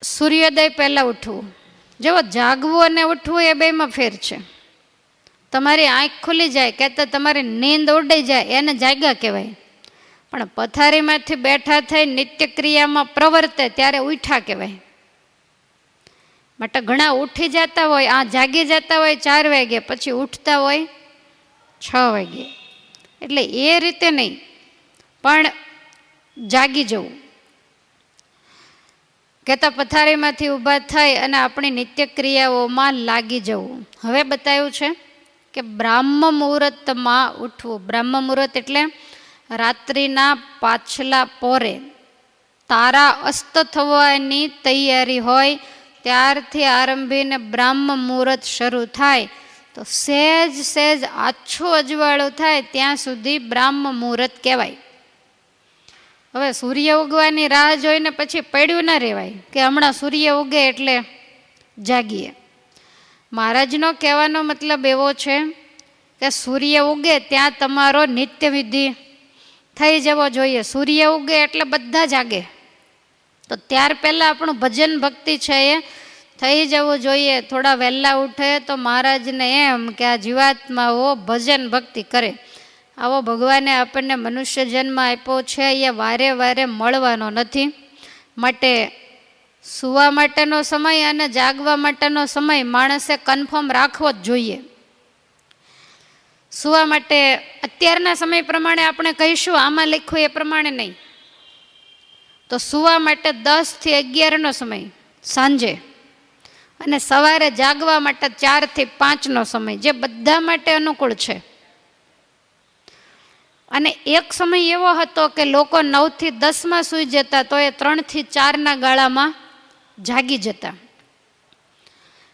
સૂર્યોદય પહેલાં ઉઠવું. જેવો જાગવું અને ઉઠવું એ બેમાં ફેર છે. તમારી આંખ ખુલી જાય કે તો તમારી નીંદ ઉડી જાય એને જાગ્યા કહેવાય. પણ પથારીમાંથી બેઠા થઈ નિત્યક્રિયામાં પ્રવર્તે ત્યારે ઉઠ્યા કહેવાય. માટે ઘણા ઉઠી જતા હોય, આ જાગી જતા હોય 4 વાગે, પછી ઉઠતા હોય 6 વાગે. એટલે એ રીતે નહીં, પણ જાગી જવું. કહેતા પથારીમાંથી ઊભા થઈ અને આપણી નિત્યક્રિયાઓમાં લાગી જવું. હવે બતાવ્યું છે કે બ્રાહ્મ મુહૂર્તમાં ઉઠવું. બ્રાહ્મ મુહૂર્ત એટલે રાત્રિના પાછલા પોરે તારા અસ્ત થવાની તૈયારી હોય ત્યારથી આરંભીને બ્રાહ્મ મુહૂર્ત શરૂ થાય તો સહેજ આછું અજવાળું થાય ત્યાં સુધી બ્રાહ્મ મુહૂર્ત કહેવાય. હવે સૂર્ય ઉગવાની રાહ જોઈને પછી પડ્યું ના રહેવાય કે હમણાં સૂર્ય ઉગે એટલે જાગીએ. મહારાજનો કહેવાનો મતલબ એવો છે કે સૂર્ય ઉગે ત્યાં તમારો નિત્યવિધિ થઈ જવો જોઈએ. સૂર્ય ઉગે એટલે બધા જાગે, તો ત્યાર પહેલાં આપણું ભજન ભક્તિ છે એ થઈ જવું જોઈએ. થોડા વહેલા ઉઠે તો મહારાજને એમ કે આ જીવાત્માઓ ભજન ભક્તિ કરે. આવો ભગવાને આપણને મનુષ્ય જન્મ આપ્યો છે, એ વારે વારે મળવાનો નથી. માટે સૂવા માટેનો સમય અને જાગવા માટેનો સમય માણસે કન્ફર્મ રાખવો જ જોઈએ. સૂવા માટે અત્યારના સમય પ્રમાણે આપણે કહીશું, આમાં લખ્યું એ પ્રમાણે નહીં. તો સૂવા માટે 10 થી 11નો સમય સાંજે, અને સવારે જાગવા માટે 4 થી 5નો સમય, જે બધા માટે અનુકૂળ છે. અને એક સમય એવો હતો કે લોકો 9 થી 10માં સૂઈ જતા, તો એ 3 થી 4ના ગાળામાં જાગી જતા.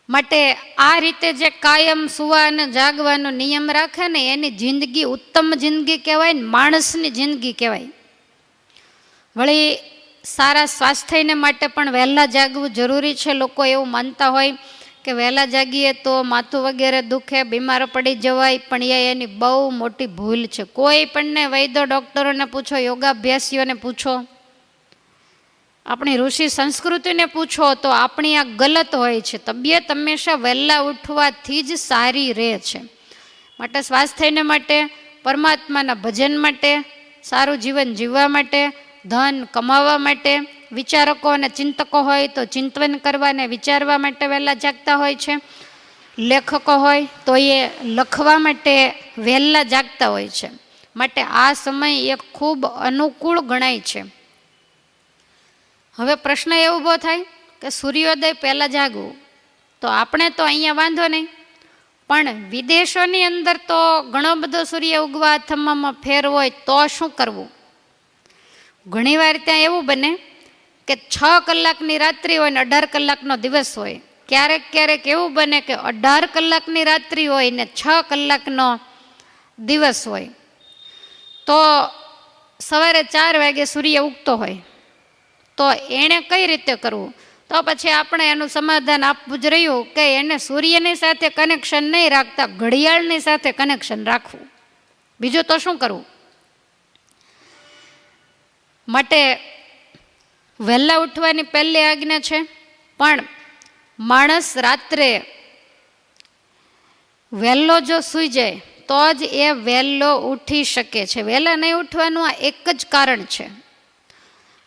માટે આ રીતે જે કાયમ સુવા અને જાગવાનો નિયમ રાખે ને એની જિંદગી ઉત્તમ જિંદગી કહેવાય ને માણસની જિંદગી કહેવાય. વળી સારા સ્વાસ્થ્યને માટે પણ વહેલા જાગવું જરૂરી છે. લોકો એવું માનતા હોય કે વહેલા જાગીએ તો માથું વગેરે દુખે, બીમાર પડી જવાય, પણ એની બહુ મોટી ભૂલ છે. કોઈ પણને વૈદ્ય ડૉક્ટરોને પૂછો, યોગાભ્યાસીઓને પૂછો, આપણી ઋષિ સંસ્કૃતિને પૂછો, તો આપણી આ ગલત હોય છે. તબિયત હંમેશા વહેલા ઉઠવાથી જ સારી રહે છે. માટે સ્વાસ્થ્યને માટે, પરમાત્માના ભજન માટે, સારું જીવન જીવવા માટે, ધન કમાવા માટે, વિચારકો અને ચિંતકો હોય તો ચિંતન કરવા અને વિચારવા માટે વહેલા જાગતા હોય છે. લેખકો હોય તો એ લખવા માટે વહેલા જાગતા હોય છે. માટે આ સમય એ ખૂબ અનુકૂળ ગણાય છે. હવે પ્રશ્ન એ ઊભો થાય કે સૂર્યોદય પહેલાં જાગવું, તો આપણે તો અહીંયા વાંધો નહીં, પણ વિદેશોની અંદર તો ઘણો બધો સૂર્ય ઉગવા થવામાં ફેર હોય, તો શું કરવું? ઘણીવાર ત્યાં એવું બને કે 6 કલાકની રાત્રિ હોય ને 18 કલાકનો દિવસ હોય. ક્યારેક એવું બને કે 18 કલાકની રાત્રિ હોય ને 6 કલાકનો દિવસ હોય. તો સવારે 4 વાગે સૂર્ય ઉગતો હોય, તો એણે કઈ રીતે કરવું? તો પછી આપણે એનું સમાધાન આપવું જ રહ્યું કે એને સૂર્યની સાથે કનેક્શન નહીં રાખતા, ઘડિયાળની સાથે કનેક્શન રાખવું. બીજું તો શું કરવું? માટે વહેલા ઉઠવાની પહેલી આજ્ઞા છે, પણ માણસ રાત્રે વહેલો જો સૂઈ જાય તો જ એ વહેલો ઉઠી શકે છે. વહેલા નહીં ઉઠવાનું આ એક જ કારણ છે.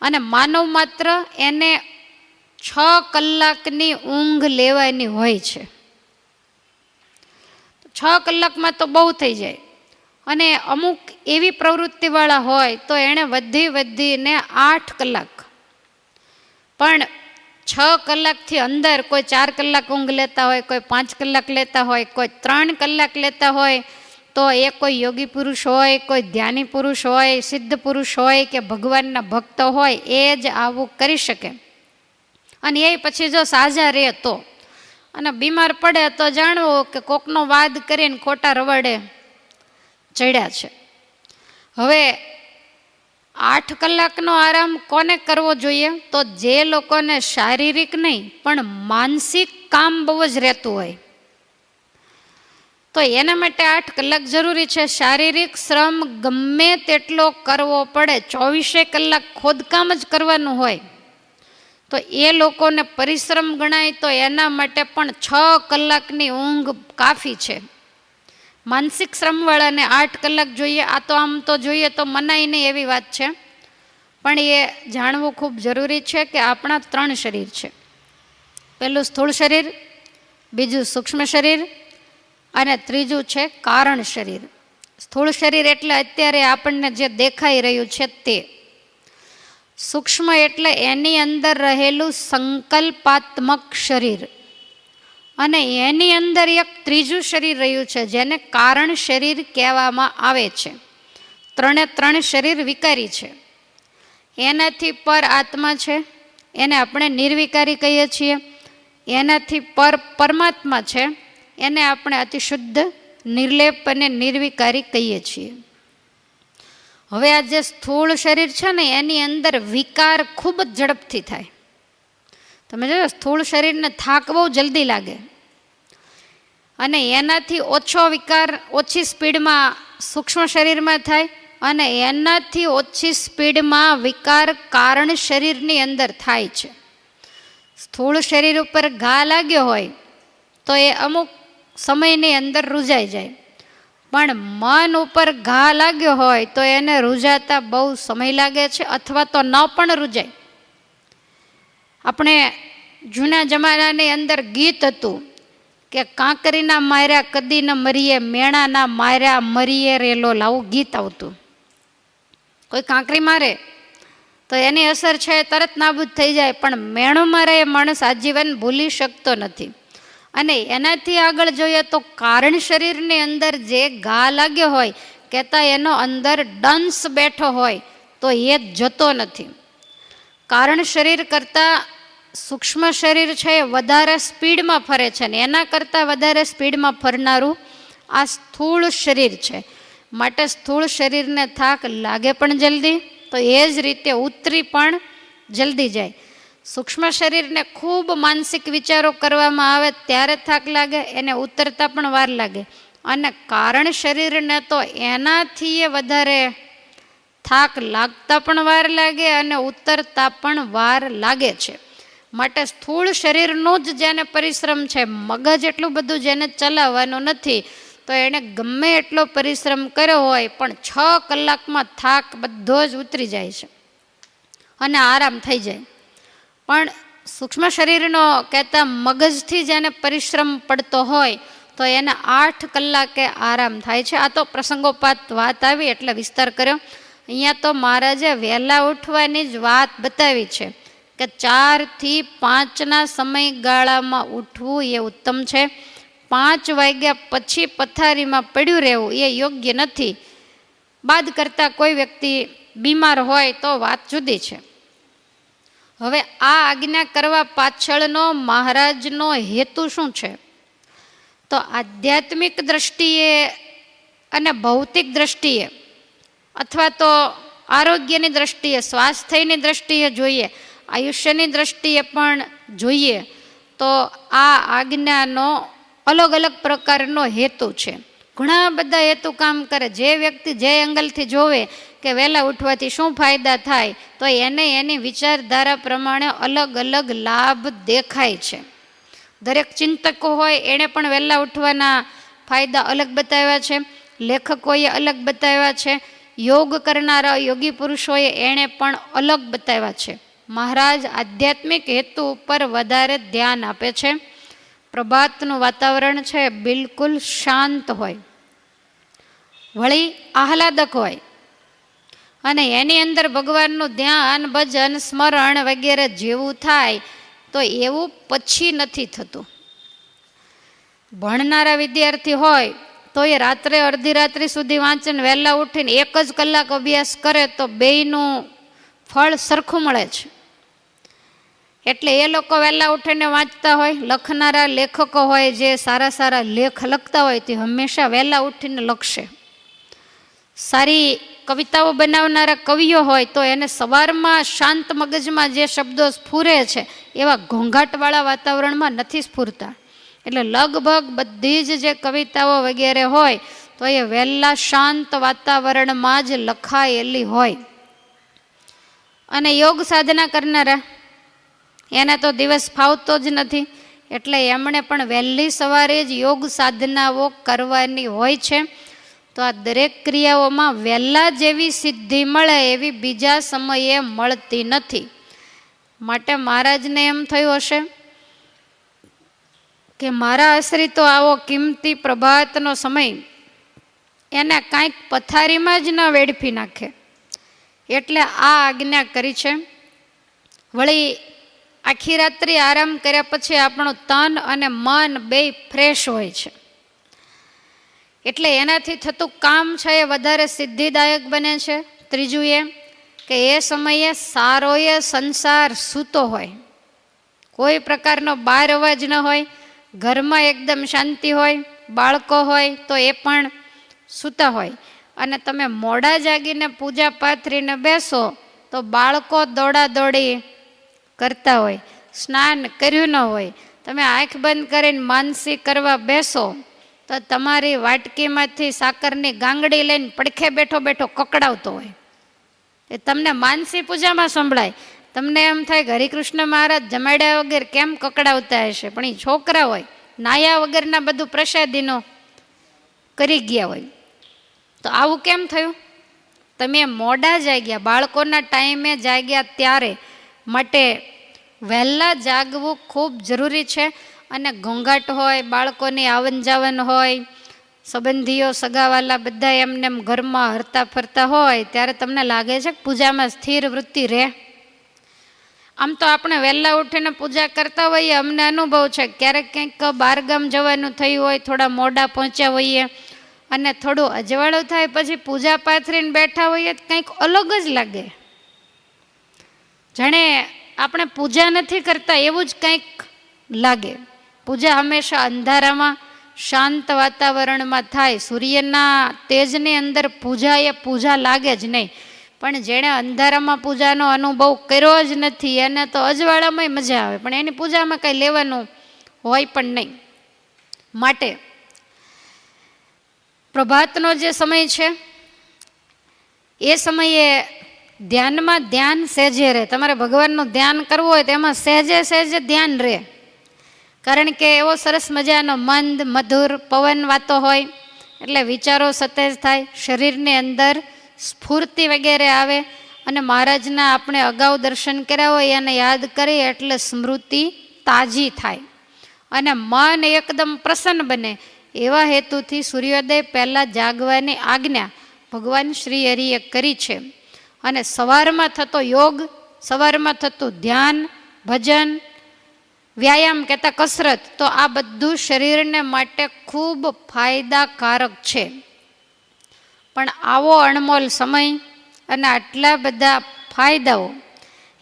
અને માનવ માત્ર એને 6 કલાકની ઊંઘ લેવાની હોય છે. 6 કલાકમાં તો બહુ થઈ જાય. અને અમુક એવી પ્રવૃત્તિવાળા હોય તો એણે વધીને 8 કલાક, પણ 6 કલાકથી અંદર કોઈ 4 કલાક ઊંઘ લેતા હોય, કોઈ 5 કલાક લેતા હોય, કોઈ 3 કલાક લેતા હોય, તો એ કોઈ યોગી પુરુષ હોય, કોઈ ધ્યાની પુરુષ હોય, સિદ્ધ પુરુષ હોય કે ભગવાનના ભક્ત હોય, એ જ આવું કરી શકે. અને એ પછી જો સાજા રહે તો, અને બીમાર પડે તો જાણવું કે કોકનો વાદ કરીને ખોટા રવાડે ચડ્યા છે. હવે 8 કલાકનો આરામ કોને કરવો જોઈએ? તો જે લોકોને શારીરિક નહીં પણ માનસિક કામ બહુ જ રહેતું હોય, તો એના માટે 8 કલાક જરૂરી છે. શારીરિક શ્રમ ગમે તેટલો કરવો પડે, 24 કલાક ખોદકામ જ કરવાનું હોય, તો એ લોકોને પરિશ્રમ ગણાય તો એના માટે પણ 6 કલાકની ઊંઘ કાફી છે. માનસિક શ્રમવાળાને 8 કલાક જોઈએ. આ તો આમ તો જોઈએ તો મનાય નહીં એવી વાત છે, પણ એ જાણવું ખૂબ જરૂરી છે કે આપણા 3 શરીર છે. પહેલું સ્થૂળ શરીર, બીજું સૂક્ષ્મ શરીર અને ત્રીજું છે કારણ શરીર. સ્થૂળ શરીર એટલે અત્યારે આપણને જે દેખાઈ રહ્યું છે તે. સૂક્ષ્મ એટલે એની અંદર રહેલું સંકલ્પાત્મક શરીર, અને એની અંદર એક ત્રીજું શરીર રહ્યું છે જેને કારણ શરીર કહેવામાં આવે છે. 3 શરીર વિકારી છે. એનાથી પર આત્મા છે, એને આપણે નિર્વિકારી કહીએ છીએ. એનાથી પર પરમાત્મા છે, એને આપણે અતિશુદ્ધ, નિર્લેપ અને નિર્વિકારી કહીએ છીએ. હવે આ જે સ્થૂળ શરીર છે ને એની અંદર વિકાર ખૂબ જ ઝડપથી થાય. તમે જોયો, સ્થૂળ શરીરને થાક બહુ જલ્દી લાગે, અને એનાથી ઓછો વિકાર ઓછી સ્પીડમાં સૂક્ષ્મ શરીરમાં થાય, અને એનાથી ઓછી સ્પીડમાં વિકાર કારણ શરીરની અંદર થાય છે. સ્થૂળ શરીર ઉપર ઘા લાગ્યો હોય તો એ અમુક સમયની અંદર રૂજાઈ જાય, પણ મન ઉપર ઘા લાગ્યો હોય તો એને રૂજાતા બહુ સમય લાગે છે, અથવા તો ન પણ રૂજાય. આપણે જૂના જમાનાની અંદર ગીત હતું કે કાંકરીના માર્યા કદી ન મરીએ, મેણાના માર્યા મરીએ રેલો, લાવું ગીત આવતું. કોઈ કાંકરી મારે તો એની અસર છે તરત નાબૂદ થઈ જાય, પણ મેણું મારે એ માણસ આજીવન ભૂલી શકતો નથી. અને એનાથી આગળ જોઈએ તો કારણ શરીરની અંદર જે ઘા લાગ્યો હોય, કહેતા એનો અંદર ડંસ બેઠો હોય તો એ જતો નથી. કારણ શરીર કરતાં સૂક્ષ્મ શરીર છે એ વધારે સ્પીડમાં ફરે છે, ને એના કરતાં વધારે સ્પીડમાં ફરનારું આ સ્થૂળ શરીર છે. માટે સ્થૂળ શરીરને થાક લાગે પણ જલ્દી, તો એ જ રીતે ઉતરી પણ જલ્દી જાય. સૂક્ષ્મ શરીરને ખૂબ માનસિક વિચારો કરવામાં આવે ત્યારે થાક લાગે, એને ઉતરતા પણ વાર લાગે. અને કારણ શરીરને તો એનાથી વધારે થાક લાગતા પણ વાર લાગે અને ઉતરતા પણ વાર લાગે છે. માટે સ્થૂળ શરીરનું જ જેને પરિશ્રમ છે, મગજ એટલું બધું જેને ચલાવવાનું નથી, તો એણે ગમે એટલો પરિશ્રમ કર્યો હોય પણ 6 કલાકમાં થાક બધો જ ઉતરી જાય છે અને આરામ થઈ જાય. પણ સૂક્ષ્મ શરીરનો કહેતા મગજથી જેને પરિશ્રમ પડતો હોય તો એને 8 કલાકે આરામ થાય છે. આ તો પ્રસંગોપાત વાત આવી એટલે વિસ્તાર કર્યો. અહીંયા તો મહારાજે વહેલા ઉઠવાની જ વાત બતાવી છે કે 4 થી 5ના સમયગાળામાં ઉઠવું એ ઉત્તમ છે. 5 વાગ્યા પછી પથારીમાં પડ્યું રહેવું એ યોગ્ય નથી. બાદ કરતાં કોઈ વ્યક્તિ બીમાર હોય તો વાત જુદી છે. હવે આ આજ્ઞા કરવા પાછળનો મહારાજનો હેતુ શું છે? તો આધ્યાત્મિક દ્રષ્ટિએ અને ભૌતિક દ્રષ્ટિએ, અથવા તો આરોગ્યની દ્રષ્ટિએ, સ્વાસ્થ્યની દ્રષ્ટિએ જોઈએ, આયુષ્યની દ્રષ્ટિએ પણ જોઈએ તો આ આજ્ઞાનો અલગ અલગ પ્રકારનો હેતુ છે. ઘણા બધા હેતુ કામ કરે. જે વ્યક્તિ જે એંગલથી જોવે કે વહેલા ઉઠવાથી શું ફાયદા થાય, તો એને એની વિચારધારા પ્રમાણે અલગ અલગ લાભ દેખાય છે. દરેક ચિંતકો હોય એણે પણ વહેલા ઉઠવાના ફાયદા અલગ બતાવ્યા છે, લેખકોએ અલગ બતાવ્યા છે, યોગ કરનારા યોગી પુરુષોએ એણે પણ અલગ બતાવ્યા છે. મહારાજ આધ્યાત્મિક હેતુ ઉપર વધારે ધ્યાન આપે છે. પ્રભાતનું વાતાવરણ છે બિલકુલ શાંત હોય, વળી આહલાદક હોય, અને એની અંદર ભગવાનનું ધ્યાન, ભજન, સ્મરણ વગેરે જેવું થાય તો એવું પછી નથી થતું. ભણનારા વિદ્યાર્થી હોય તો એ રાત્રે અડધી રાત્રિ સુધી વાંચન, વહેલા ઉઠીને 1 જ કલાક અભ્યાસ કરે તો બેયનું ફળ સરખું મળે છે. એટલે એ લોકો વહેલા ઉઠીને વાંચતા હોય. લખનારા લેખકો હોય, જે સારા સારા લેખ લખતા હોય તે હંમેશા વહેલા ઉઠીને લખશે. સારી કવિતાઓ બનાવનારા કવિઓ હોય તો એને સવારમાં શાંત મગજમાં જે શબ્દો સ્ફુરે છે એવા ઘોંઘાટવાળા વાતાવરણમાં નથી સ્ફુરતા. એટલે લગભગ બધી જ જે કવિતાઓ વગેરે હોય તો એ વહેલા શાંત વાતાવરણમાં જ લખાયેલી હોય. અને યોગ સાધના કરનારા એને તો દિવસ ફાવતો જ નથી, એટલે એમણે પણ વહેલી સવારે જ યોગ સાધનાઓ કરવાની હોય છે. તો આ દરેક ક્રિયાઓમાં વહેલા જેવી સિદ્ધિ મળે એવી બીજા સમયે મળતી નથી. માટે મહારાજને એમ થયું હશે કે મારા આશ્રિતો આવો કિંમતી પ્રભાતનો સમય એને કાંઈક પથારીમાં જ ન વેડફી નાખે, એટલે આ આજ્ઞા કરી છે. વળી આખી રાત્રિ આરામ કર્યા પછી આપણું તન અને મન બેય ફ્રેશ હોય છે, એટલે એનાથી થતું કામ છે એ વધારે સિદ્ધિદાયક બને છે. ત્રીજું એ કે એ સમયે સારોએ સંસાર સૂતો હોય, કોઈ પ્રકારનો બહાર અવાજ ન હોય, ઘરમાં એકદમ શાંતિ હોય, બાળકો હોય તો એ પણ સૂતા હોય, અને તમે મોડા જાગીને પૂજા પાથરીને બેસો તો બાળકો દોડાદોડી કરતા હોય, સ્નાન કર્યું ન હોય, તમે આંખ બંધ કરીને માનસી કરવા બેસો તો તમારી વાટકીમાંથી સાકરની ગાંગડી લઈને પડખે બેઠો બેઠો કકડાવતો હોય. એ તમને માનસી પૂજામાં સંભળાય, તમને એમ થાય કે હરિકૃષ્ણ મહારાજ જમાડ્યા વગર કેમ કકડાવતા હશે, પણ એ છોકરા હોય, નાયા વગરના બધું પ્રસાદીનો કરી ગયા હોય. તો આવું કેમ થયું? તમે મોડા જાગ્યા, બાળકોના ટાઈમે જાગ્યા ત્યારે. માટે વહેલા જાગવું ખૂબ જરૂરી છે. અને ઘોંઘાટ હોય, બાળકોની આવન જાવન હોય, સંબંધીઓ સગાવાલા બધા એમને એમ ઘરમાં હરતા ફરતા હોય, ત્યારે તમને લાગે છે કે પૂજામાં સ્થિર વૃત્તિ રહે? આમ તો આપણે વહેલા ઉઠીને પૂજા કરતા હોઈએ, અમને અનુભવ છે. ક્યારેક ક્યાંક બહારગામ જવાનું થયું હોય, થોડા મોડા પહોંચ્યા હોઈએ અને થોડું અજવાળું થાય, પછી પૂજા પાથરીને બેઠા હોઈએ તો કંઈક અલગ જ લાગે, જાણે આપણે પૂજા નથી કરતા એવું જ કંઈક લાગે. પૂજા હંમેશા અંધારામાં શાંત વાતાવરણમાં થાય. સૂર્યના તેજની અંદર પૂજા એ પૂજા લાગે જ નહીં, પણ જેણે અંધારામાં પૂજાનો અનુભવ કર્યો જ નથી એને તો અજવાળામાં મજા આવે, પણ એની પૂજામાં કંઈ લેવાનું હોય પણ નહીં. માટે પ્રભાતનો જે સમય છે એ સમયે ધ્યાનમાં ધ્યાન સહેજે રહે. તમારે ભગવાનનું ધ્યાન કરવું હોય તો એમાં સહેજે સહેજે ધ્યાન રહે, કારણ કે એવો સરસ મજાનો મંદ મધુર પવન વાતો હોય એટલે વિચારો સતેજ થાય, શરીરની અંદર સ્ફૂર્તિ વગેરે આવે, અને મહારાજના આપણે અગાઉ દર્શન કર્યા હોય એને યાદ કરીએ એટલે સ્મૃતિ તાજી થાય અને મન એકદમ પ્રસન્ન બને. એવા હેતુથી સૂર્યોદય પહેલાં જાગવાની આજ્ઞા ભગવાન શ્રી હરિએ કરી છે. અને સવારમાં થતો યોગ, સવારમાં થતું ધ્યાન, ભજન, વ્યાયામ કહેતા કસરત, તો આ બધું શરીરને માટે ખૂબ ફાયદાકારક છે. પણ આવો અણમોલ સમય અને આટલા બધા ફાયદાઓ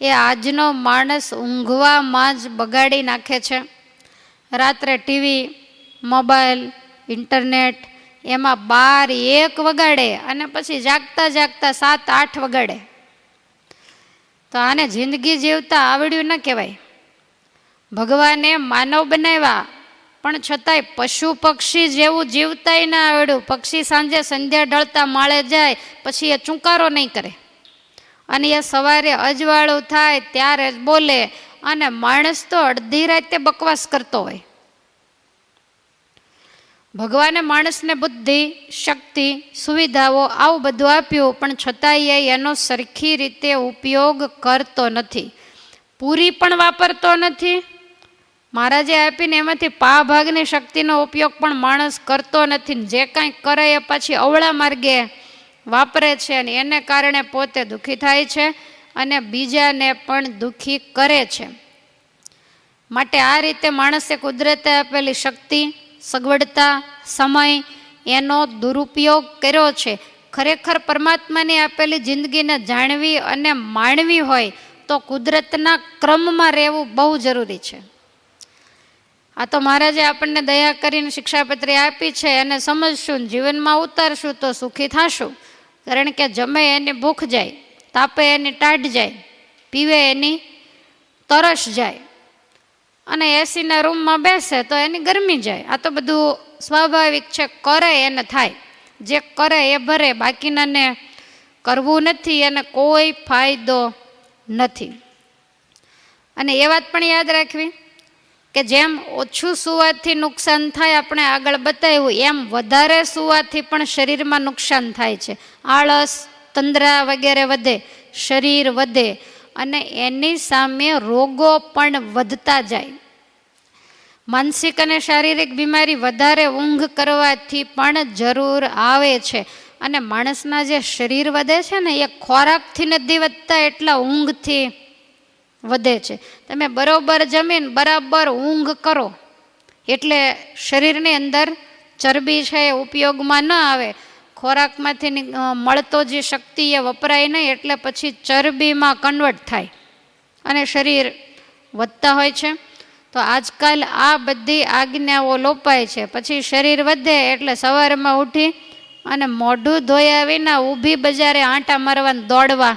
એ આજનો માણસ ઊંઘવામાં જ બગાડી નાખે છે. રાત્રે ટીવી, મોબાઈલ, ઇન્ટરનેટ એમાં 12-1 વગાડે અને પછી જાગતા જાગતા 7-8 વગાડે. તો આને જિંદગી જીવતા આવડ્યું ન કહેવાય. ભગવાને માનવ બનાવ્યા પણ છતાંય પશુ પક્ષી જેવું જીવતાય ના આવડ્યું. પક્ષી સાંજે સંધ્યા ઢળતા માળે જાય પછી એ ચૂંકારો નહીં કરે, અને એ સવારે અજવાળું થાય ત્યારે જ બોલે, અને માણસ તો અડધી રાતે બકવાસ કરતો હોય. ભગવાને માણસને બુદ્ધિ, શક્તિ, સુવિધાઓ આવું બધું આપ્યું, પણ છતાંય એનો સરખી રીતે ઉપયોગ કરતો નથી, પૂરી પણ વાપરતો નથી. મહારાજે આપીને એમાંથી ભાગની શક્તિનો ઉપયોગ પણ માણસ કરતો નથી. જે કાંઈ કરે એ પછી અવળા માર્ગે વાપરે છે, અને એને કારણે પોતે દુઃખી થાય છે અને બીજાને પણ દુઃખી કરે છે. માટે આ રીતે માણસે કુદરતે આપેલી શક્તિ, સગવડતા, સમય એનો દુરુપયોગ કર્યો છે. ખરેખર પરમાત્માની આપેલી જિંદગીને જાણવી અને માણવી હોય તો કુદરતના ક્રમમાં રહેવું બહુ જરૂરી છે. આ તો મહારાજે આપણને દયા કરીને શિક્ષાપત્રી આપી છે, એને સમજશું, જીવનમાં ઉતારશું તો સુખી થશું. કારણ કે જમે એની ભૂખ જાય, તાપે એની ટાઢ જાય, પીવે એની તરસ જાય, અને એસીના રૂમમાં બેસે તો એની ગરમી જાય. આ તો બધું સ્વાભાવિક છે. કરે એને થાય, જે કરે એ ભરે, બાકીનાને કરવું નથી, એને કોઈ ફાયદો નથી. અને એ વાત પણ યાદ રાખવી કે જેમ ઓછું સૂવાથી નુકસાન થાય, આપણે આગળ બતાવ્યું, એમ વધારે સૂવાથી પણ શરીરમાં નુકસાન થાય છે. આળસ, તંદ્રા વગેરે વધે, શરીર વધે અને એની સામે રોગો પણ વધતા જાય. માનસિક અને શારીરિક બીમારી વધારે ઊંઘ કરવાથી પણ જરૂર આવે છે. અને માણસના જે શરીર વધે છે ને, એ ખોરાકથી નથી વધતા, એટલા ઊંઘથી વધે છે. તમે બરોબર જમીન બરાબર ઊંઘ કરો એટલે શરીરની અંદર ચરબી છે એ ઉપયોગમાં ન આવે, ખોરાકમાંથી મળતો જે શક્તિ એ વપરાય નહીં, એટલે પછી ચરબીમાં કન્વર્ટ થાય અને શરીર વધતા હોય છે. તો આજકાલ આ બધી આજ્ઞાઓ લોપાય છે. પછી શરીર વધે એટલે સવારમાં ઉઠી અને મોઢું ધોયા વિના ઊભી બજારે આંટા મારવા દોડવા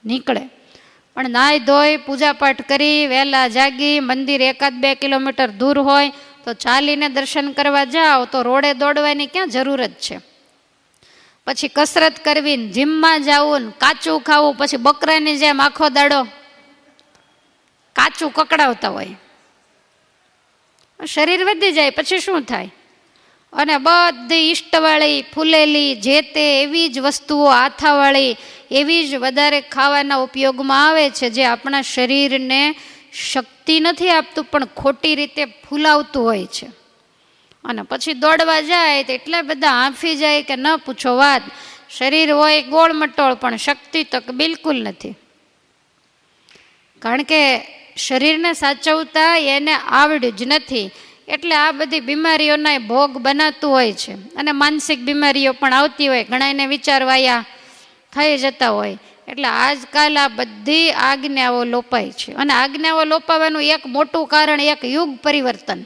નીકળે. પણ નાહી ધોઈ પૂજાપાઠ કરી વહેલા જાગી, મંદિર 1-2 કિલોમીટર દૂર હોય તો ચાલીને દર્શન કરવા જાઓ તો રોડે દોડવાની ક્યાં જરૂરત છે. પછી કસરત કરવી, જીમમાં જવું, કાચું ખાવું, પછી બકરાની જેમ આખો દાડો કાચું કકડાવતા હોય, શરીર વધી જાય. પછી શું થાય? અને બધી ઈષ્ટવાળી, ફૂલેલી, જે તે એવી જ વસ્તુઓ, આથાવાળી એવી જ વધારે ખાવાના ઉપયોગમાં આવે છે, જે આપણા શરીરને શક્તિ નથી આપતું પણ ખોટી રીતે ફૂલાવતું હોય છે. અને પછી દોડવા જાય તો એટલા બધા હાંફી જાય કે ન પૂછો વાત. શરીર હોય ગોળ મટોળ પણ શક્તિ તો બિલકુલ નથી. કારણ કે શરીરને સાચવતા એને આવડ્યું જ નથી, એટલે આ બધી બીમારીઓના ભોગ બનાતું હોય છે. અને માનસિક બીમારીઓ પણ આવતી હોય, ઘણાને વિચારવાયા થઈ જતા હોય. એટલે આજકાલ આ બધી આજ્ઞાઓ લોપાય છે. અને આજ્ઞાઓ લોપાવાનું એક મોટું કારણ એક યુગ પરિવર્તન.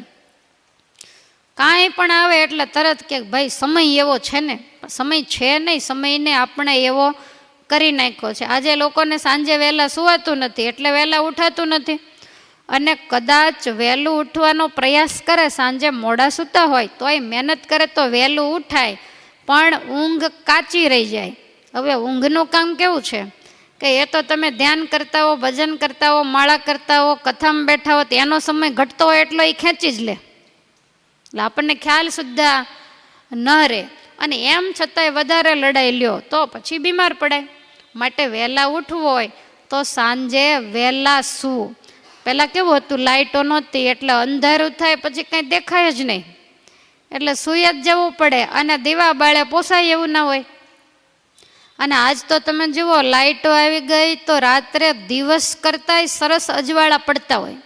કાંઈ પણ આવે એટલે તરત કે ભાઈ સમય એવો છે ને. સમય છે નહીં, સમયને આપણે એવો કરી નાખ્યો છે. આજે લોકોને સાંજે વહેલા સુવાતું નથી એટલે વહેલા ઉઠાતું નથી. અને કદાચ વહેલું ઉઠવાનો પ્રયાસ કરે, સાંજે મોડા સૂતા હોય તોય મહેનત કરે તો વહેલું ઉઠાય, પણ ઊંઘ કાચી રહી જાય. હવે ઊંઘનું કામ કેવું છે કે એ તો તમે ધ્યાન કરતા હો, ભજન કરતા હો, માળા કરતા હો, કથામાં બેઠા હો, તો એનો સમય ઘટતો હોય એટલો એ ખેંચી જ લે, એટલે આપણને ખ્યાલ સુદ્ધા ન રહે. અને એમ છતાંય વધારે લડાઈ લ્યો તો પછી બીમાર પડાય. માટે વહેલા ઉઠવું હોય તો સાંજે વહેલા સૂવું. પહેલાં કેવું હતું, લાઇટો નહોતી એટલે અંધારું થાય પછી કંઈ દેખાય જ નહીં, એટલે સૂઈ જ જવું પડે. અને દીવા બાળે પોસાય એવું ના હોય. અને આજ તો તમે જુઓ, લાઇટો આવી ગઈ તો રાત્રે દિવસ કરતાંય સરસ અજવાળા પડતા હોય.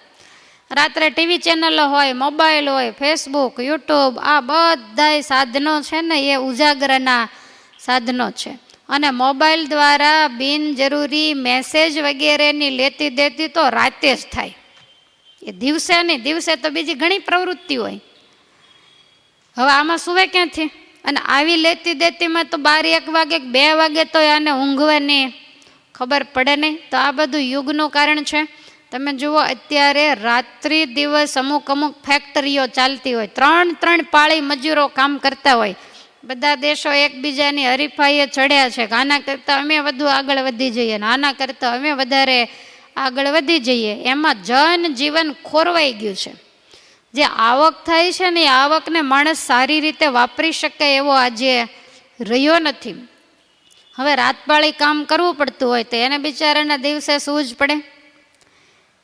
રાત્રે ટીવી ચેનલો હોય, મોબાઈલ હોય, ફેસબુક, યુટ્યુબ, આ બધાય સાધનો છે ને એ ઉજાગરાના સાધનો છે. અને મોબાઈલ દ્વારા બિનજરૂરી મેસેજ વગેરેની લેતી દેતી તો રાતે જ થાય, એ દિવસે નહીં. દિવસે તો બીજી ઘણી પ્રવૃત્તિ હોય. હવે આમાં સુવે ક્યાંથી? અને આવી લેતી દેતીમાં તો 12-1 વાગે 2 વાગે તો આને ઊંઘવાની ખબર પડે નહીં. તો આ બધું યુગનું કારણ છે. તમે જુઓ, અત્યારે રાત્રિ દિવસ અમુક ફેક્ટરીઓ ચાલતી હોય, 3 પાળી મજૂરો કામ કરતા હોય. બધા દેશો એકબીજાની હરીફાઈએ ચડ્યા છે કે આના કરતાં અમે વધુ આગળ વધી જઈએ, ને આના કરતાં અમે વધારે આગળ વધી જઈએ. એમાં જનજીવન ખોરવાઈ ગયું છે. જે આવક થાય છે ને, એ આવકને માણસ સારી રીતે વાપરી શકે એવો આજે રહ્યો નથી. હવે રાતપાળી કામ કરવું પડતું હોય તો એને બિચારાના દિવસે સૂવું જ પડે.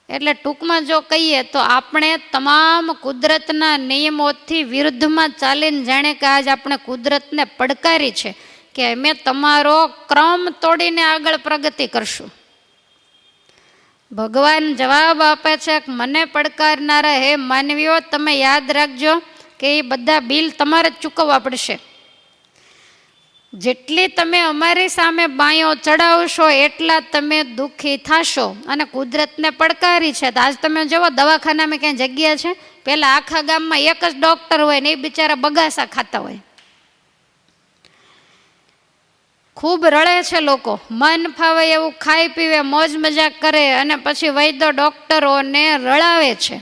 એટલે ટૂંકમાં જો કહીએ તો આપણે તમામ કુદરતના નિયમોથી વિરુદ્ધમાં ચાલીને જાણે કે આજ આપણે કુદરતને પડકારી છે કે અમે તમારો ક્રમ તોડીને આગળ પ્રગતિ કરશું. ભગવાન જવાબ આપે છે કે મને પડકારનારા હે માનવીઓ, તમે યાદ રાખજો કે એ બધા બિલ તમારે જ ચૂકવવા પડશે. જેટલી તમે અમારી સામે બાયો ચડાવશો એટલા તમે દુઃખી થશો. અને કુદરતને પડકારી છે. તો આજ તમે જુઓ, દવાખાનામાં ક્યાંય જગ્યા છે? પહેલાં આખા ગામમાં એક જ ડૉક્ટર હોય ને એ બિચારા બગાસા ખાતા હોય. ખૂબ રડે છે લોકો, મન ફાવે એવું ખાઈ પીવે, મોજ મજાક કરે અને પછી વૈદ્ય ડૉક્ટરોને રડાવે છે.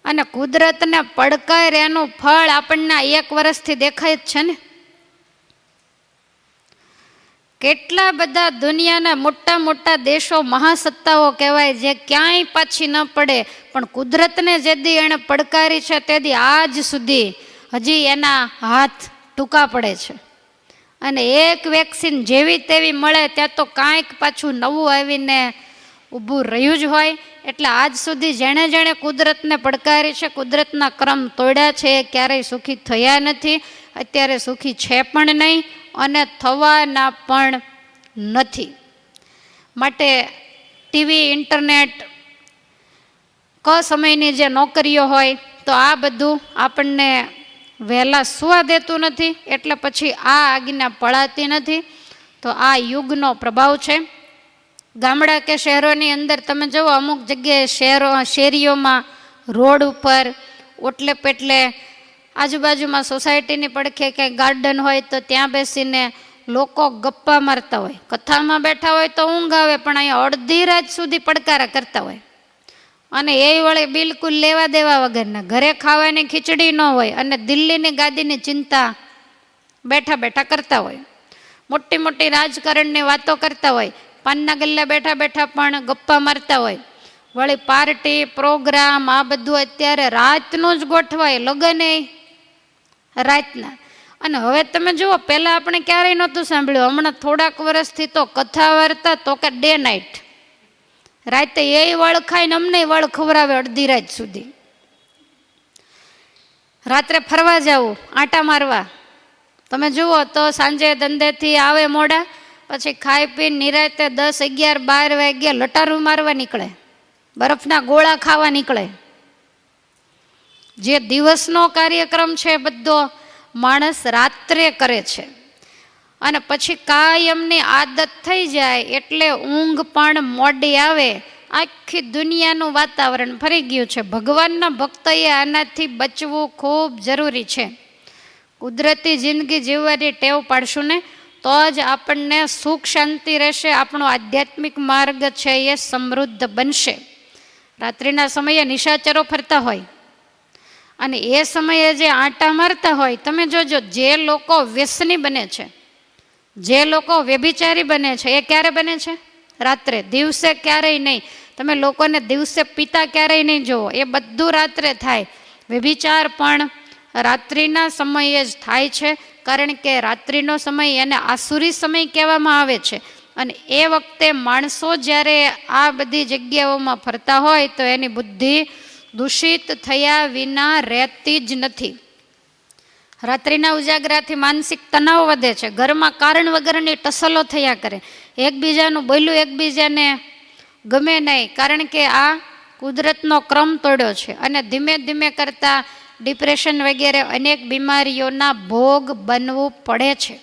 અને કુદરતને પડકાર એનું ફળ આપણને 1 વર્ષથી દેખાય જ છે ને. કેટલા બધા દુનિયાના મોટા મોટા દેશો મહાસત્તાઓ કહેવાય જે ક્યાંય પાછી ન પડે, પણ કુદરતને જે દી એણે પડકારી છે તે દી આજ સુધી હજી એના હાથ ટૂંકા પડે છે. અને એક વેક્સિન જેવી તેવી મળે ત્યાં તો કાંઈક પાછું નવું આવીને ઊભું રહ્યું જ હોય. એટલે આજ સુધી જેણે જેણે કુદરતને પડકારી છે, કુદરતના ક્રમ તોડ્યા છે, એ ક્યારેય સુખી થયા નથી, અત્યારે સુખી છે પણ નહીં અને થવાના પણ નથી. માટે ટીવી, ઇન્ટરનેટ, સમયની જે નોકરીઓ હોય તો આ બધું આપણને વહેલા સુવા દેતું નથી, એટલે પછી આ આજ્ઞા પળાતી નથી. તો આ યુગનો પ્રભાવ છે. ગામડા કે શહેરોની અંદર તમે જુઓ, અમુક જગ્યાએ શેરીઓમાં, રોડ ઉપર, ઓટલે પેટલે, આજુબાજુમાં સોસાયટીની પડખે ક્યાંય ગાર્ડન હોય તો ત્યાં બેસીને લોકો ગપ્પા મારતા હોય. કથામાં બેઠા હોય તો ઊંઘ આવે, પણ અહીંયા અડધી રાત સુધી પડકારા કરતા હોય. અને એ વળે બિલકુલ લેવા દેવા વગરના, ઘરે ખાવાની ખીચડી ન હોય અને દિલ્હીની ગાદીની ચિંતા બેઠા બેઠા કરતા હોય. મોટી મોટી રાજકારણની વાતો કરતા હોય, પાનના ગલ્લે બેઠા બેઠા પણ ગપ્પા મારતા હોય. વળી પાર્ટી, પ્રોગ્રામ, આ બધું અત્યારે રાતનું જ ગોઠવાય, લગ્ન રાતના. અને હવે તમે જુઓ, પહેલાં આપણે ક્યારેય નહોતું સાંભળ્યું, હમણાં થોડાક વર્ષથી તો કથા વાર્તા તો કે ડે નાઇટ, રાતે એ વળ ખાઈને અમને વળ ખવડાવે અડધી રાત સુધી. રાત્રે ફરવા જવું, આંટા મારવા, તમે જુઓ તો સાંજે ધંધેથી આવે મોડા, પછી ખાઈ પીને નિરાતે 10, 11, 12 વાગ્યા લટારું મારવા નીકળે, બરફના ગોળા ખાવા નીકળે. જે દિવસનો કાર્યક્રમ છે બધો માણસ રાત્રે કરે છે. અને પછી કાયમની આદત થઈ જાય એટલે ઊંઘ પણ મોડી આવે. આખી દુનિયાનું વાતાવરણ ફરી ગયું છે. ભગવાનના ભક્તોએ આનાથી બચવું ખૂબ જરૂરી છે. કુદરતી જિંદગી જીવવાની ટેવ પાડશું ને તો જ આપણને સુખ શાંતિ રહેશે, આપણો આધ્યાત્મિક માર્ગ છે એ સમૃદ્ધ બનશે. રાત્રિના સમયે નિશાચરો ફરતા હોય અને એ સમયે જે આંટા મારતા હોય, તમે જોજો, જે લોકો વ્યસની બને છે, જે લોકો વ્યભિચારી બને છે, એ ક્યારે બને છે? રાત્રે. દિવસે ક્યારેય નહીં. તમે લોકોને દિવસે પીતા ક્યારેય નહીં જુઓ, એ બધું રાત્રે થાય. વ્યભિચાર પણ રાત્રિના સમયે જ થાય છે, કારણ કે રાત્રિનો સમય એને આસુરી સમય કહેવામાં આવે છે. અને એ વખતે માણસો જ્યારે આ બધી જગ્યાઓમાં ફરતા હોય તો એની બુદ્ધિ દૂષિત થયા વિના રહેતી જ નથી. રાત્રિના ઉજાગરાથી માનસિક તણાવ વધે છે, ઘરમાં કારણ વગરની ટસલો થયા કરે, એકબીજાનું બોલ્યું એકબીજાને ગમે નહીં, કારણ કે આ કુદરતનો ક્રમ તોડ્યો છે. અને ધીમે ધીમે કરતાં ડિપ્રેશન વગેરે અનેક બીમારીઓના ભોગ બનવું પડે છે.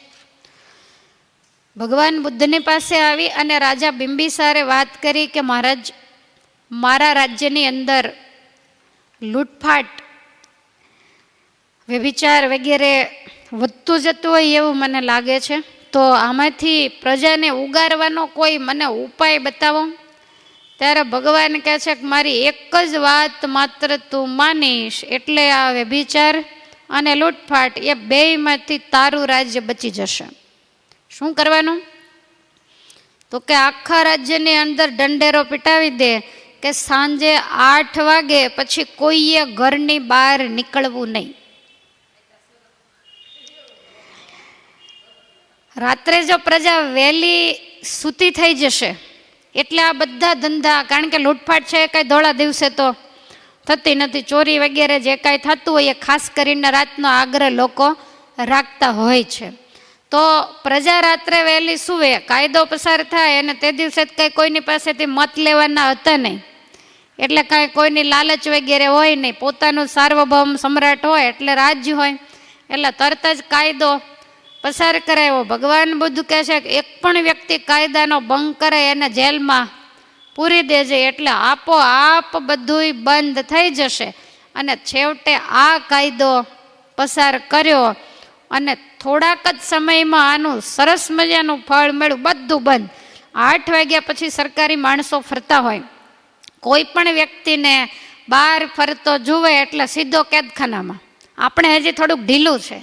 ભગવાન બુદ્ધની પાસે આવી અને રાજા બિંબિસારે વાત કરી કે મહારાજ, મારા રાજ્યની અંદર લૂંટફાટ, વ્યભિચાર વગેરે વધતું જતું હોય એવું મને લાગે છે, તો આમાંથી પ્રજાને ઉગારવાનો કોઈ મને ઉપાય બતાવો. ત્યારે ભગવાન કહે છે કે મારી એક જ વાત માત્ર તું માનીશ એટલે આ વ્યભિચાર અને લૂંટફાટ એ બેયમાંથી તારું રાજ્ય બચી જશે. શું કરવાનું? તો કે આખા રાજ્યની અંદર દંડેરો પીટાવી દે કે સાંજે 8 વાગે પછી કોઈએ ઘરની બહાર નીકળવું નહીં. રાત્રે જો પ્રજા વહેલી સૂતી થઈ જશે એટલે આ બધા ધંધા, કારણ કે લૂંટફાટ છે એ કાંઈ ધોળા દિવસે તો થતી નથી, ચોરી વગેરે જે કાંઈ થતું હોય એ ખાસ કરીને રાતનો આગ્રહ લોકો રાખતા હોય છે. તો પ્રજા રાત્રે વહેલી સૂવે, કાયદો પસાર થાય અને તે દિવસે કાંઈ કોઈની પાસેથી મત લેવાના હતા નહીં, એટલે કાંઈ કોઈની લાલચ વગેરે હોય નહીં, પોતાનું સાર્વભૌમ સમ્રાટ હોય એટલે રાજ્ય હોય એટલે તરત જ કાયદો પસાર કરાયો. ભગવાન બુદ્ધ કહે છે કે એક પણ વ્યક્તિ કાયદાનો ભંગ કરે એને જેલમાં પૂરી દેજે, એટલે આપોઆપ બધુંય બંધ થઈ જશે. અને છેવટે આ કાયદો પસાર કર્યો અને થોડાક જ સમયમાં આનું સરસ મજાનું ફળ મળ્યું, બધું બંધ. 8 વાગ્યા પછી સરકારી માણસો ફરતા હોય, કોઈ પણ વ્યક્તિને બહાર ફરતો જુએ એટલે સીધો કેદખાનામાં. આપણે હજી થોડુંક ઢીલું છે,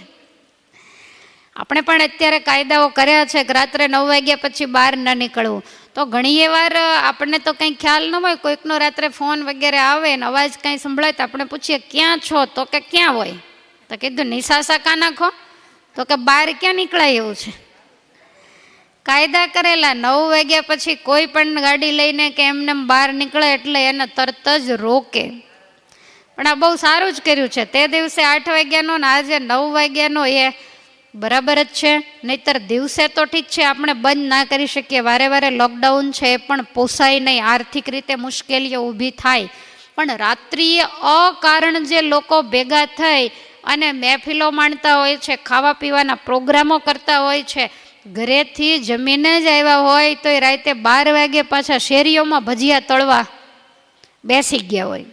આપણે પણ અત્યારે કાયદાઓ કર્યા છે કે રાત્રે 9 વાગ્યા પછી બહાર ન નીકળવું. તો ઘણી વાર આપણને તો કંઈ ખ્યાલ ન હોય, કોઈકનો રાત્રે ફોન વગેરે આવે ને અવાજ કાંઈ સંભળાય તો આપણે પૂછીએ ક્યાં છો, તો કે ક્યાં હોય, તો કીધું નિશાસા કા નાખો, તો કે બહાર ક્યાં નીકળાય એવું છે. કાયદા કરેલા 9 વાગ્યા પછી કોઈ પણ ગાડી લઈને કે એમને બહાર નીકળે એટલે એને તરત જ રોકે. પણ આ બહુ સારું જ કર્યું છે. તે દિવસે 8 વાગ્યાનો ને આજે 9 વાગ્યાનો એ બરાબર જ છે. નહીતર દિવસે તો ઠીક છે, આપણે બંધ ના કરી શકીએ, વારે વારે લોકડાઉન છે એ પણ પોસાય નહીં, આર્થિક રીતે મુશ્કેલીઓ ઊભી થાય. પણ રાત્રિએ અકારણ જે લોકો ભેગા થઈ અને મહેફિલો માણતા હોય છે, ખાવા પીવાના પ્રોગ્રામો કરતા હોય છે, ઘરેથી જમીને જ આવ્યા હોય તો એ રાતે 12 વાગે પાછા શેરીઓમાં ભજીયા તળવા બેસી ગયા હોય.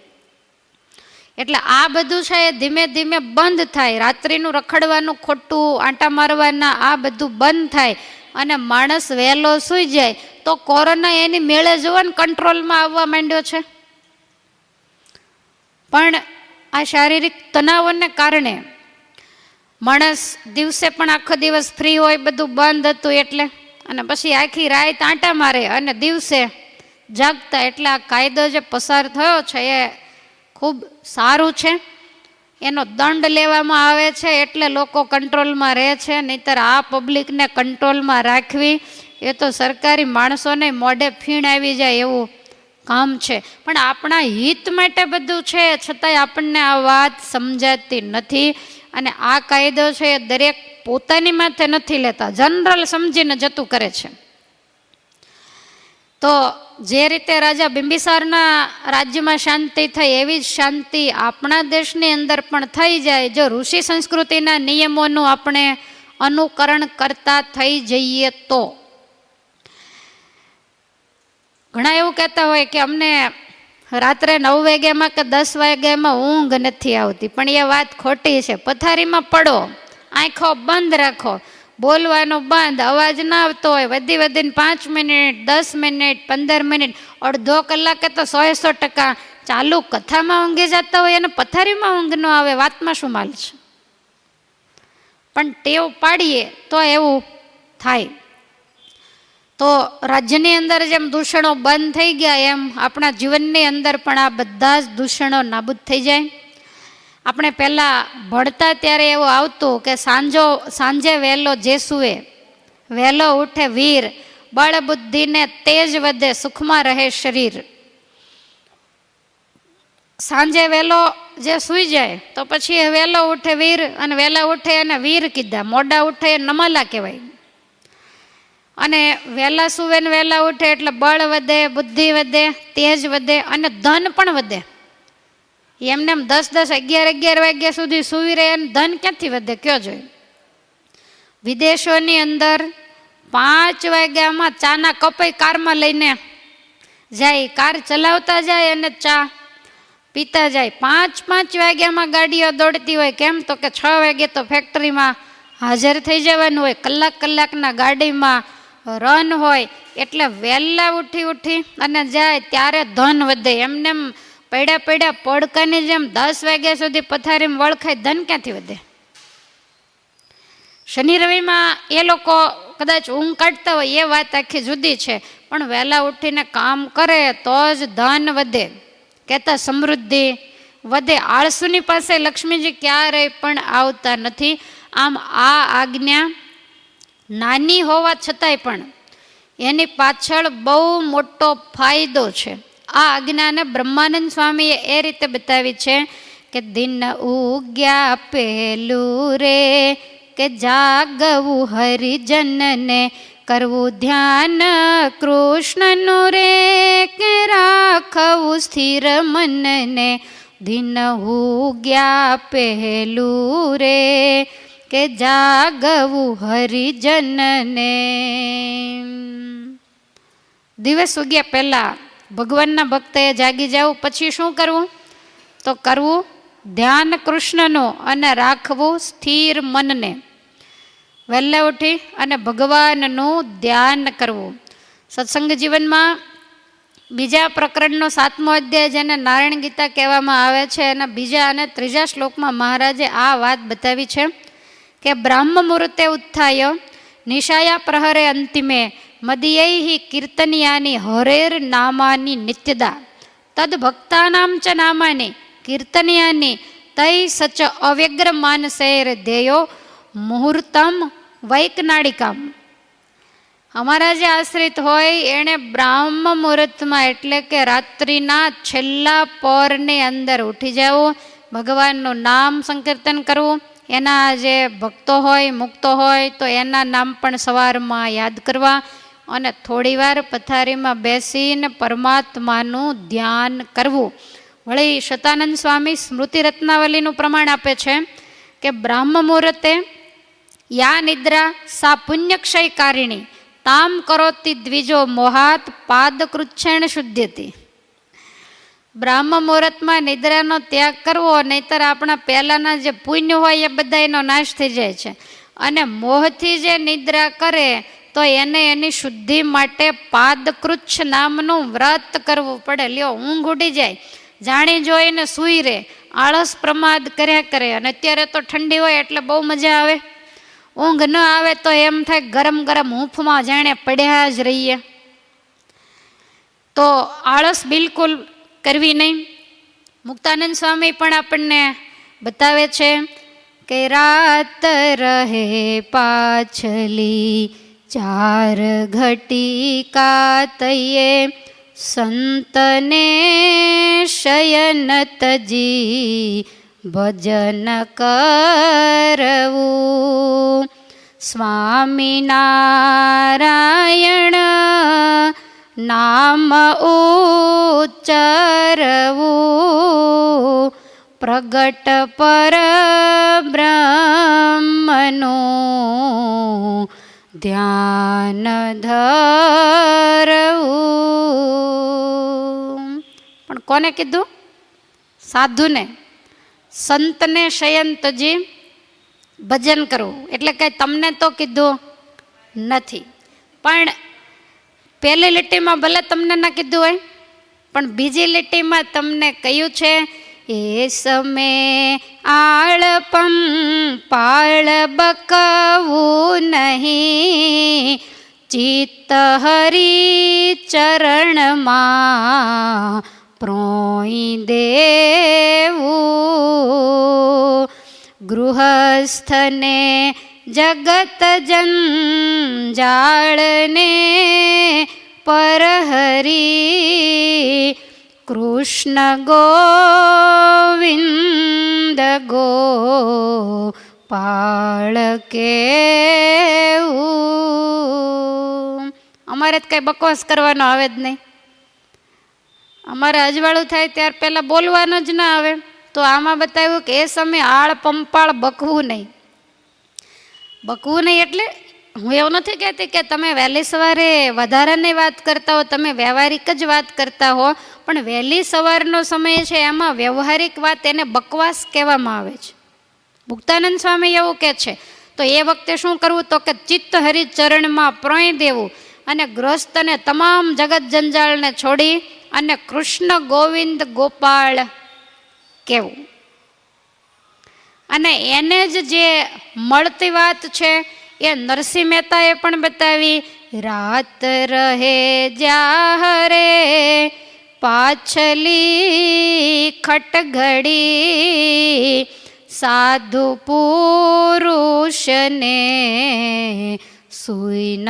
એટલે આ બધું છે એ ધીમે ધીમે બંધ થાય. રાત્રિનું રખડવાનું, ખોટું આંટા મારવાના, આ બધું બંધ થાય અને માણસ વહેલો સૂઈ જાય તો કોરોના એની મેળે જોવા ને કંટ્રોલમાં આવવા માંડ્યો છે. પણ આ શારીરિક તણાવોને કારણે માણસ દિવસે પણ આખો દિવસ ફ્રી હોય, બધું બંધ હતું એટલે, અને પછી આખી રાત આંટા મારે અને દિવસે જાગતા. એટલે આ કાયદો જે પસાર થયો છે એ ખૂબ સારું છે. એનો દંડ લેવામાં આવે છે એટલે લોકો કંટ્રોલમાં રહે છે. નહીંતર આ પબ્લિકને કંટ્રોલમાં રાખવી એ તો સરકારી માણસોને મોઢે ફીણ આવી જાય એવું કામ છે. પણ આપણા હિત માટે બધું છે, છતાંય આપણને આ વાત સમજાતી નથી. અને આ કાયદો છે એ દરેક પોતાની માથે નથી લેતા, જનરલ સમજીને જતું કરે છે. તો જે રીતે રાજા બિંબિસારના રાજ્યમાં શાંતિ થઈ એવી જ શાંતિ આપણા દેશની અંદર પણ થઈ જાય જો ઋષિ સંસ્કૃતિના નિયમોનું આપણે અનુકરણ કરતા થઈ જઈએ તો. ઘણા એવું કહેતા હોય કે અમને રાત્રે 9 વાગ્યામાં કે 10 વાગ્યામાં ઊંઘ નથી આવતી, પણ એ વાત ખોટી છે. પથારીમાં પડો, આંખો બંધ રાખો, બોલવાનું બંધ, અવાજ ના આવતો હોય, વધીને 5 મિનિટ, 10 મિનિટ, 15 મિનિટ, અડધો કલાકે તો 100% ચાલુ કથામાં ઊંઘી જતા હોય અને પથારીમાં ઊંઘ ન આવે, વાતમાં શું માલ છે? પણ ટેવ પાડીએ તો એવું થાય. તો રાજ્યની અંદર જેમ દૂષણો બંધ થઈ ગયા એમ આપણા જીવનની અંદર પણ આ બધા જ દૂષણો નાબૂદ થઈ જાય. આપણે પહેલાં ભણતા ત્યારે એવું આવતું કે સાંજે વહેલો જે સૂવે વહેલો ઉઠે વીર, બળ બુદ્ધિને તેજ વધે, સુખમાં રહે શરીર. સાંજે વહેલો જે સૂઈ જાય તો પછી વહેલો ઉઠે વીર, અને વહેલા ઉઠે એને વીર કીધા, મોડા ઉઠે એ નમાલા કહેવાય. અને વહેલા સૂવે ને વહેલા ઉઠે એટલે બળ વધે, બુદ્ધિ વધે, તેજ વધે અને ધન પણ વધે. એમને એમ 10-10, 11-11 વાગ્યા સુધી સૂવી રહે અને ધન ક્યાંથી વધે કયો જોઈએ? વિદેશોની અંદર 5 વાગ્યામાં ચાના કપ કારમાં લઈને જાય, કાર ચલાવતા જાય અને ચા પીતા જાય. 5-5 વાગ્યામાં ગાડીઓ દોડતી હોય. કેમ? તો કે 6 વાગે તો ફેક્ટરીમાં હાજર થઈ જવાનું હોય, કલાકના ગાડીમાં રન હોય. એટલે વહેલા ઉઠી અને જાય ત્યારે ધન વધે. એમને એમ પડ્યા પડકાની જેમ 10 વાગ્યા સુધી પથારીમાં વળખાય, ધન ક્યાંથી વધે? શનિ રવિમાં એ લોકો કદાચ ઊંઘ કાઢતા હોય એ વાત આખી જુદી છે, પણ વહેલા ઉઠીને કામ કરે તો જ ધન વધે, કહેતા સમૃદ્ધિ વધે. આળસુની પાસે લક્ષ્મીજી ક્યારેય પણ આવતા નથી. આમ આ આજ્ઞા નાની હોવા છતાંય પણ એની પાછળ બહુ મોટો ફાયદો છે. આ આજ્ઞાને બ્રહ્માનંદ સ્વામીએ એ રીતે બતાવી છે કે દિન ઉગ્યા પહેલું રે કે જાગવું હરિજનને, કરવું ધ્યાન કૃષ્ણનું રે કે રાખવું સ્થિર મનને. દિન ઉગ્યા પહેલું રે કે જાગવું હરિજનને. દિવસ ઉગ્યા પહેલાં ભગવાનના ભક્તએ જાગી જવું. પછી શું કરવું? તો કરવું ધ્યાન કૃષ્ણનું અને રાખવું સ્થિર મનને. વહેલા ઉઠી અને ભગવાનનું ધ્યાન કરવું. સત્સંગ જીવનમાં બીજા પ્રકરણનો 7મો અધ્યાય જેને નારાયણ ગીતા કહેવામાં આવે છે, એના બીજા અને ત્રીજા શ્લોકમાં મહારાજે આ વાત બતાવી છે કે બ્રાહ્મ મુહૂર્તે ઉત્થાય નિશાયા પ્રહરે અંતિમે મદિયૈ કીર્તનિયાની હરેર નામાની નિત્યદા તદ ભક્તાનામ ચ નામાની કીર્તનિયાની તૈ સચ અવ્યગ્ર માનસેર દેયો મુહૂર્તમ વૈકનાડિકામ. અમારા જે આશ્રિત હોય એણે બ્રાહ્મ મુહૂર્તમાં એટલે કે રાત્રિના છેલ્લા પહોરની અંદર ઉઠી જવું, ભગવાનનું નામ સંકીર્તન કરવું, એના જે ભક્તો હોય મુક્તો હોય તો એના નામ પણ સવારમાં યાદ કરવા અને થોડીવાર પથારીમાં બેસીને પરમાત્માનું ધ્યાન કરવું. વળી શતાનંદ સ્વામી સ્મૃતિ રત્નાવલીનું પ્રમાણ આપે છે કે બ્રાહ્મ મુહૂર્તે યા નિદ્રા સા પુણ્યક્ષયકારિણી તામ કરોતી દ્વિજો મોહાત પાદકૃચ્છેણ શુદ્ધ્યતિ. બ્રાહ્મ મુહૂર્તમાં નિદ્રાનો ત્યાગ કરવો, નહીતર આપણા પહેલાંના જે પુણ્ય હોય એ બધા એનો નાશ થઈ જાય છે. અને મોહથી જે નિદ્રા કરે તો એને એની શુદ્ધિ માટે પાદકૃચ્છ નામનું વ્રત કરવું પડે. લ્યો, ઊંઘ ઉડી જાય, જાણી જોઈને સૂઈ રહે, આળસ પ્રમાદ કર્યા કરે. અને અત્યારે તો ઠંડી હોય એટલે બહુ મજા આવે. ઊંઘ ન આવે તો એમ થાય ગરમ ગરમ હૂંફમાં જાણે પડ્યા જ રહીએ. તો આળસ બિલકુલ કરવી નહીં. મુક્તાનંદ સ્વામી પણ આપણને બતાવે છે કે રાત રહે પાછલી 4 ઘટિકા તૈયે સંતને શયન તજી ભજન કરવું. સ્વામિનારાયણ નામ ઉચ્ચરવું, પ્રગટ પર બ્રહ્મનું ધ્યાન ધરવું. પણ કોને કીધું? સાધુને, સંતને શયન તજી ભજન કરવું. એટલે કંઈ તમને તો કીધું નથી, પણ પહેલી લીટીમાં ભલે તમને ના કીધું હોય, પણ બીજી લીટીમાં તમને કહ્યું છે એ સમે આળપમ પાળ બકવું નહીં, ચિત્ત હરી ચરણમાં પ્રોઈ દેવું. ગૃહસ્થને જગત જંજાળને પરહરી, કૃષ્ણ ગોવિંદ ગોપાળ કેવું. અમારે તો કંઈ બકવાસ કરવાનો આવે જ નહીં. અમારે અજવાળું થાય ત્યાર પહેલાં બોલવાનું જ ના આવે. તો આમાં બતાવ્યું કે એ સમયે આળ પંપાળ બકવું નહીં. બકવું નહીં એટલે હું એવું નથી કહેતી કે તમે વહેલી સવારે વધારાની વાત કરતા હો, તમે વ્યવહારિક જ વાત કરતા હો, પણ વહેલી સવારનો સમય છે એમાં વ્યવહારિક વાત એને બકવાસ કહેવામાં આવે છે. મુક્તાનંદ સ્વામી એવું કહે છે. તો એ વખતે શું કરવું? તો કે ચિત્ત હરિ ચરણમાં પ્રોઈ દેવું અને ગૃહસ્થને તમામ જગત જંજાળને છોડી અને કૃષ્ણ ગોવિંદ ગોપાળ કહેવું. અને એને જ જે મળતી વાત છે એ નરસિંહ મહેતાએ પણ બતાવી. રાત રહે જાહરે પાછલી ખટઘડી, સાધુ પુરુષને સુઈ ન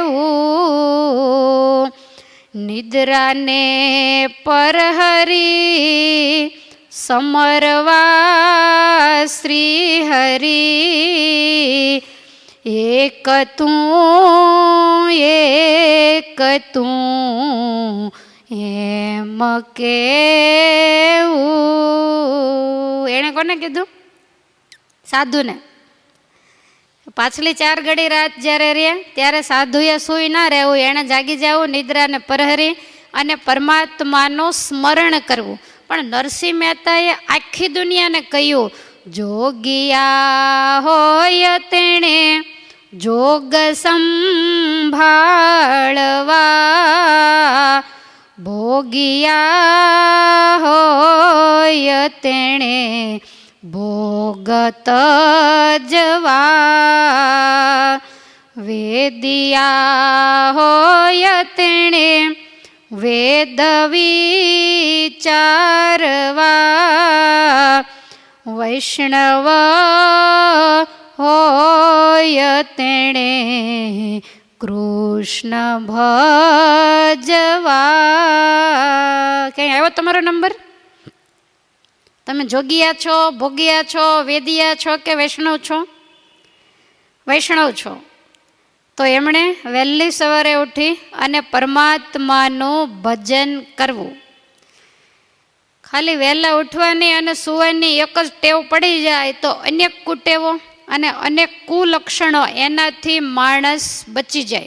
રેવું. નિદ્રાને પરહરી સમરવા શ્રી હરિ, એક તું એમ કેવું. એણે કોને કીધું? સાધુને. પાછલી 4 ઘડી રાત જ્યારે રહે ત્યારે સાધુએ સૂઈ ના રહેવું, એણે જાગી જવું, નિદ્રાને પરહરી અને પરમાત્માનું સ્મરણ કરવું. પણ નરસિંહ મહેતાએ આખી દુનિયાને કહ્યું, જોગિયા હોય તેણે જોગ સંભાળવા, ભોગિયા હોય તેણે ભોગત જવા વેદિયા હોય તેણે વેદ વિચારવા વૈષ્ણવ હોય તેણે કૃષ્ણ ભજવા. ક્યાંય આવ્યો તમારો નંબર? તમે જોગિયા છો, ભોગિયા છો, વેદિયા છો કે વૈષ્ણવ છો? વૈષ્ણવ છો. તો એમણે વહેલી સવારે ઉઠી અને પરમાત્માનું ભજન કરવું. ખાલી વહેલા ઉઠવાની અને સૂવાની એક જ ટેવ પડી જાય તો અનેક કુટેવો અને અનેક કુલક્ષણો એનાથી માણસ બચી જાય.